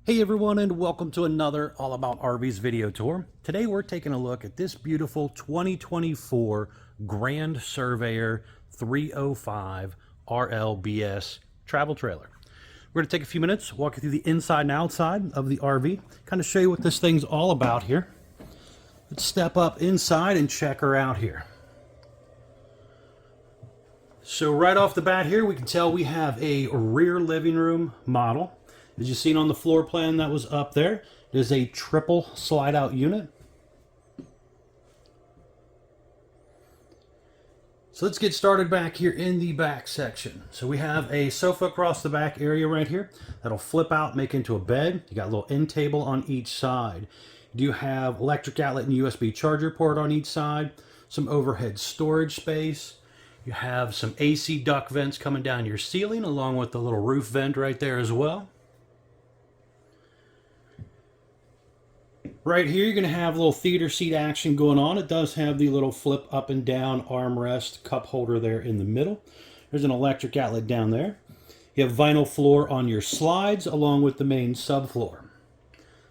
Hey everyone, and welcome to another All About RVs video tour. Today we're taking a look at this beautiful 2024 Grand Surveyor 305 RLBS travel trailer. We're going to take a few minutes, walk you through the inside and outside of the RV, kind of show you what this thing's all about here. Let's step up inside and check her out here. So right off the bat here, we can tell we have a rear living room model. As you've seen on the floor plan that was up there, it is a triple slide out unit. So let's get started back here in the back section. So we have a sofa across the back area right here that'll flip out, make into a bed. You got a little end table on each side. You do have electric outlet and USB charger port on each side, some overhead storage space. You have some AC duct vents coming down your ceiling along with the little roof vent right there as well. Right here, you're going to have a little theater seat action going on. It does have the little flip up and down armrest cup holder there in the middle. There's an electric outlet down there. You have vinyl floor on your slides along with the main subfloor.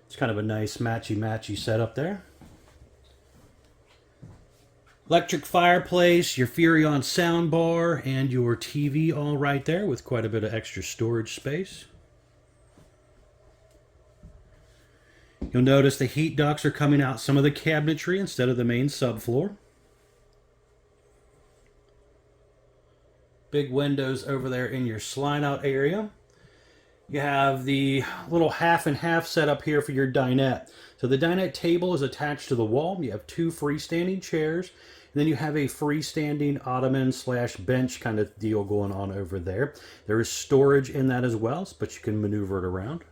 It's kind of a nice matchy-matchy setup there. Electric fireplace, your Furrion sound bar, and your TV all right there with quite a bit of extra storage space. You'll notice the heat ducts are coming out some of the cabinetry instead of the main subfloor. Big windows over there in your slide out area. You have the little half and half setup here for your dinette. So the dinette table is attached to the wall. You have two freestanding chairs. And then you have a freestanding ottoman slash bench kind of deal going on over there. There is storage in that as well, but you can maneuver it around.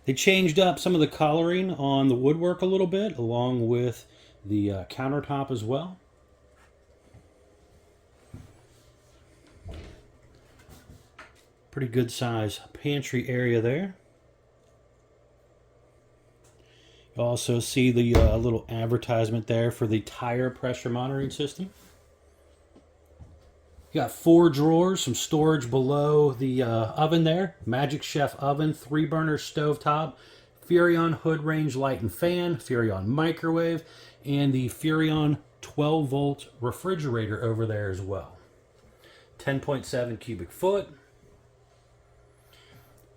They changed up some of the coloring on the woodwork a little bit, along with the countertop as well. Pretty good size pantry area there. You also see the little advertisement there for the tire pressure monitoring system. You got 4 drawers, some storage below the oven there. Magic Chef oven, 3-burner stovetop, Furrion hood range light and fan, Furrion microwave, and the Furrion 12-volt refrigerator over there as well. 10.7 cubic foot.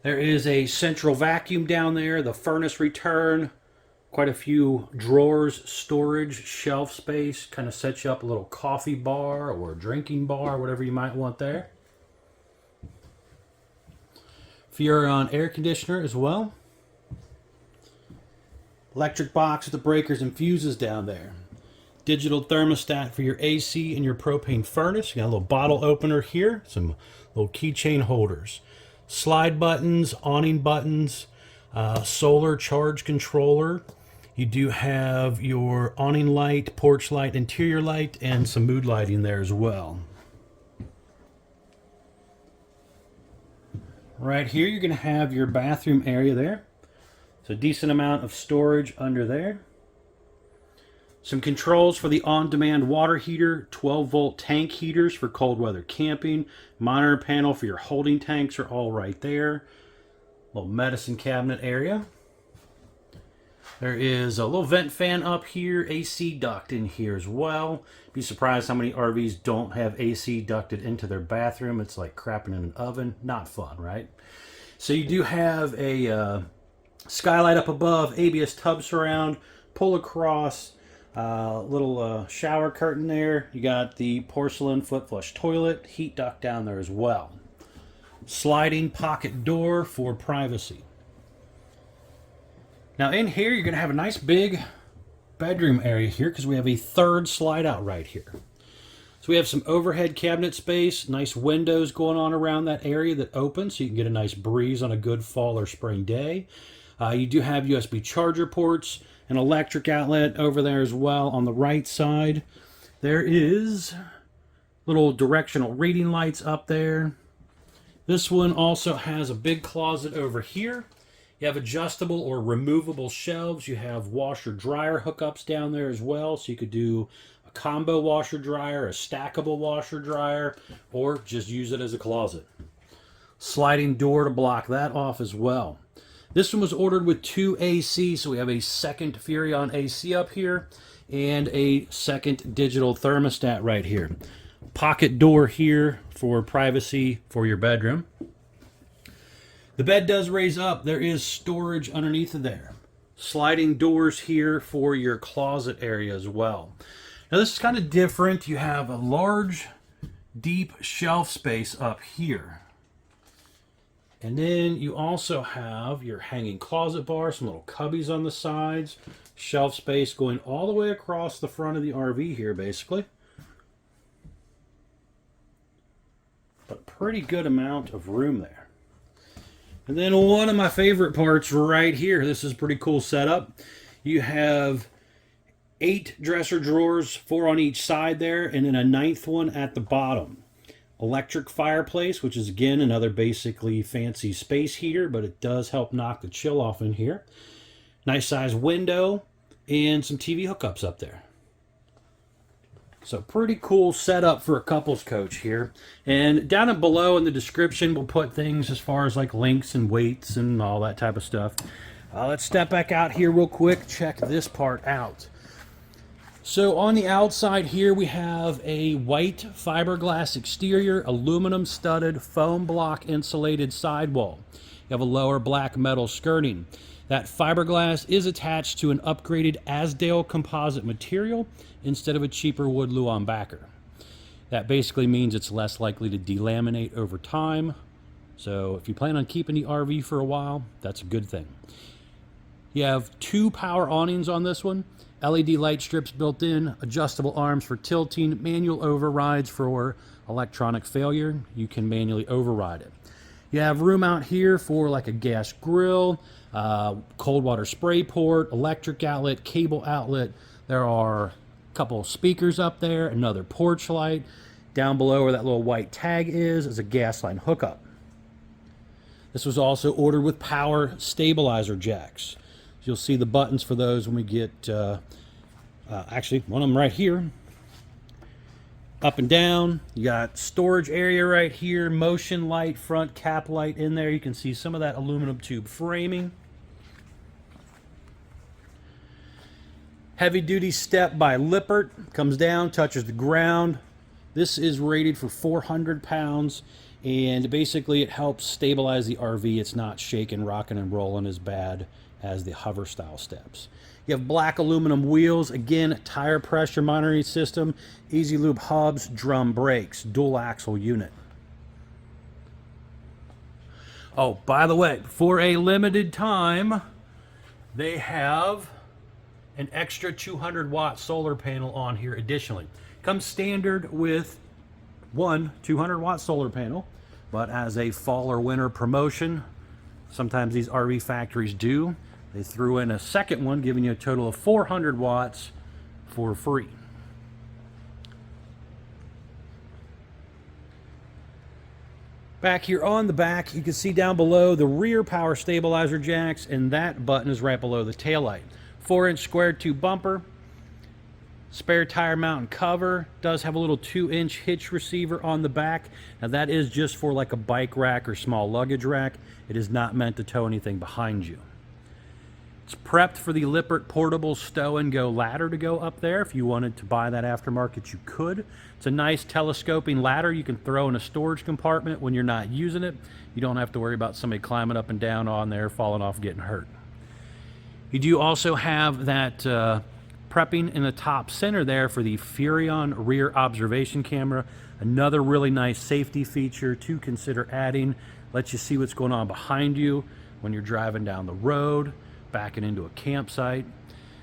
There is a central vacuum down there, the furnace return, quite a few drawers, storage, shelf space, kind of sets you up a little coffee bar or a drinking bar, whatever you might want there. Furrion air conditioner as well. Electric box with the breakers and fuses down there. Digital thermostat for your AC and your propane furnace. You got a little bottle opener here, some little keychain holders. Slide buttons, awning buttons, solar charge controller. You do have your awning light, porch light, interior light, and some mood lighting there as well. Right here, you're going to have your bathroom area there. So a decent amount of storage under there. Some controls for the on-demand water heater, 12-volt tank heaters for cold weather camping, monitor panel for your holding tanks are all right there. Little medicine cabinet area. There is a little vent fan up here, AC duct in here as well. Be surprised how many RVs don't have AC ducted into their bathroom. It's like crapping in an oven. Not fun, right? So you do have a skylight up above, ABS tub surround, pull across, little shower curtain there. You got the porcelain foot flush toilet, heat duct down there as well. Sliding pocket door for privacy. Now in here, you're going to have a nice big bedroom area here because we have a 3rd slide out right here. So we have some overhead cabinet space, nice windows going on around that area that open so you can get a nice breeze on a good fall or spring day. You do have USB charger ports, an electric outlet over there as well on the right side. There is little directional reading lights up there. This one also has a big closet over here. You have adjustable or removable shelves. You have washer dryer hookups down there as well, so you could do a combo washer dryer, a stackable washer dryer, or just use it as a closet. Sliding door to block that off as well. This one was ordered with 2 AC, so we have a second Furrion AC up here and a second digital thermostat right here. Pocket door here for privacy for your bedroom. The bed does raise up. There is storage underneath of there. Sliding doors here for your closet area as well. Now this is kind of different. You have a large, deep shelf space up here. And then you also have your hanging closet bar, some little cubbies on the sides, shelf space going all the way across the front of the RV here, basically. But pretty good amount of room there. And then one of my favorite parts right here, this is a pretty cool setup. You have 8 dresser drawers, 4 on each side there, and then a 9th one at the bottom. Electric fireplace, which is again another basically fancy space heater, but it does help knock the chill off in here. Nice size window and some TV hookups up there. So pretty cool setup for a couples coach here. And down and below in the description we'll put things as far as like links and weights and all that type of stuff. Let's step back out here real quick, check this part out. So on the outside here we have a white fiberglass exterior, aluminum studded foam block insulated sidewall. You have a lower black metal skirting. That fiberglass is attached to an upgraded Azdel composite material instead of a cheaper wood Luan backer. That basically means it's less likely to delaminate over time. So if you plan on keeping the RV for a while, that's a good thing. You have 2 power awnings on this one. LED light strips built in, adjustable arms for tilting, manual overrides for electronic failure. You can manually override it. You have room out here for like a gas grill, cold water spray port, electric outlet, cable outlet. There are a couple speakers up there, another porch light. Down below where that little white tag is a gas line hookup. This was also ordered with power stabilizer jacks. You'll see the buttons for those when we get, actually, one of them right here. Up and down. You got storage area right here, motion light, front cap light in there. You can see some of that aluminum tube framing. Heavy duty step by Lippert. Comes down, touches the ground. This is rated for 400 pounds. And basically it helps stabilize the RV. It's not shaking, rocking, and rolling as bad as the hover style steps. You have black aluminum wheels, again tire pressure monitoring system, easy lube hubs, drum brakes, dual axle unit. Oh, by the way, for a limited time they have an extra 200-watt solar panel on here additionally. Comes standard with one 200-watt solar panel, but as a fall or winter promotion, sometimes these RV factories do, they threw in a second one, giving you a total of 400 watts for free. Back here on the back, you can see down below the rear power stabilizer jacks, and that button is right below the taillight. 4-inch square tube bumper, spare tire mount and cover, does have a little 2-inch hitch receiver on the back. Now that is just for like a bike rack or small luggage rack. It is not meant to tow anything behind you. It's prepped for the Lippert portable stow and go ladder to go up there. If you wanted to buy that aftermarket, you could. It's a nice telescoping ladder you can throw in a storage compartment when you're not using it. You don't have to worry about somebody climbing up and down on there, falling off, getting hurt. You do also have that prepping in the top center there for the Furrion rear observation camera. Another really nice safety feature to consider adding. Lets you see what's going on behind you when you're driving down the road, backing into a campsite.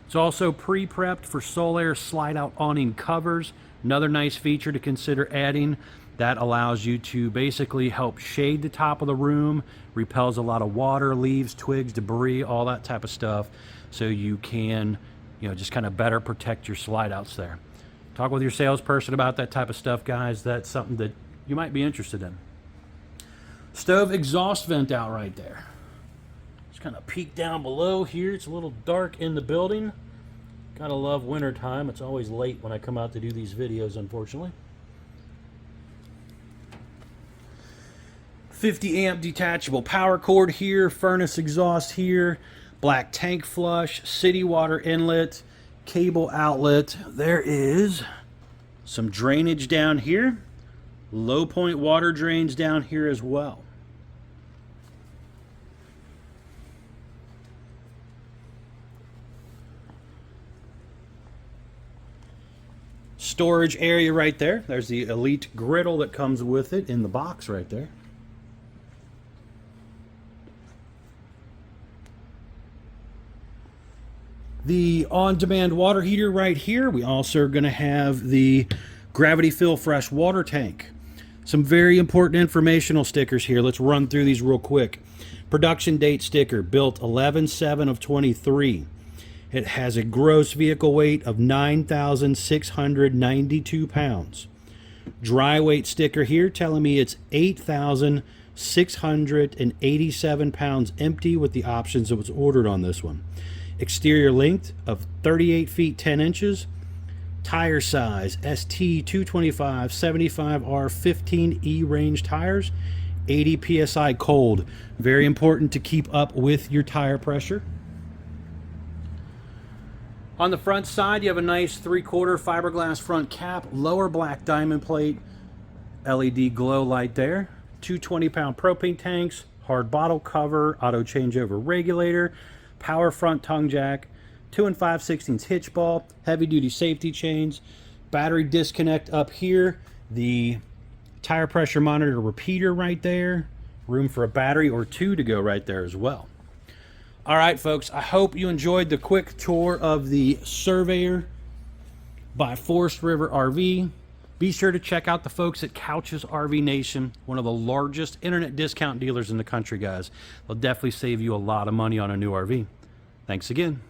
It's also pre-prepped for Solaire slide-out awning covers. Another nice feature to consider adding. That allows you to basically help shade the top of the room, repels a lot of water, leaves, twigs, debris, all that type of stuff, so you can, just kind of better protect your slide-outs there. Talk with your salesperson about that type of stuff, guys. That's something that you might be interested in. Stove exhaust vent out right there. Just kind of peek down below here. It's a little dark in the building. Gotta love winter time. It's always late when I come out to do these videos, unfortunately. 50 amp detachable power cord here, furnace exhaust here, black tank flush, city water inlet, cable outlet. There is some drainage down here, low point water drains down here as well. Storage area right there. There's the Elite griddle that comes with it in the box right there. The on-demand water heater right here. We also are going to have the gravity fill fresh water tank. Some very important informational stickers here. Let's run through these real quick. Production date sticker, built 11/7 of 23. It has a gross vehicle weight of 9,692 pounds. Dry weight sticker here telling me it's 8,687 pounds empty with the options that was ordered on this one. Exterior length of 38 feet 10 inches. Tire size ST 225 75R 15E range tires. 80 PSI cold. Very important to keep up with your tire pressure. On the front side, you have a nice 3/4 fiberglass front cap, lower black diamond plate, LED glow light there, 220-pound propane tanks, hard bottle cover, auto changeover regulator, power front tongue jack, 2 5/16 hitch ball, heavy duty safety chains, battery disconnect up here, the tire pressure monitor repeater right there, room for a battery or two to go right there as well. All right, folks, I hope you enjoyed the quick tour of the Surveyor by Forestriver RV. Be sure to check out the folks at Couch's RV Nation, one of the largest internet discount dealers in the country, guys. They'll definitely save you a lot of money on a new RV. Thanks again.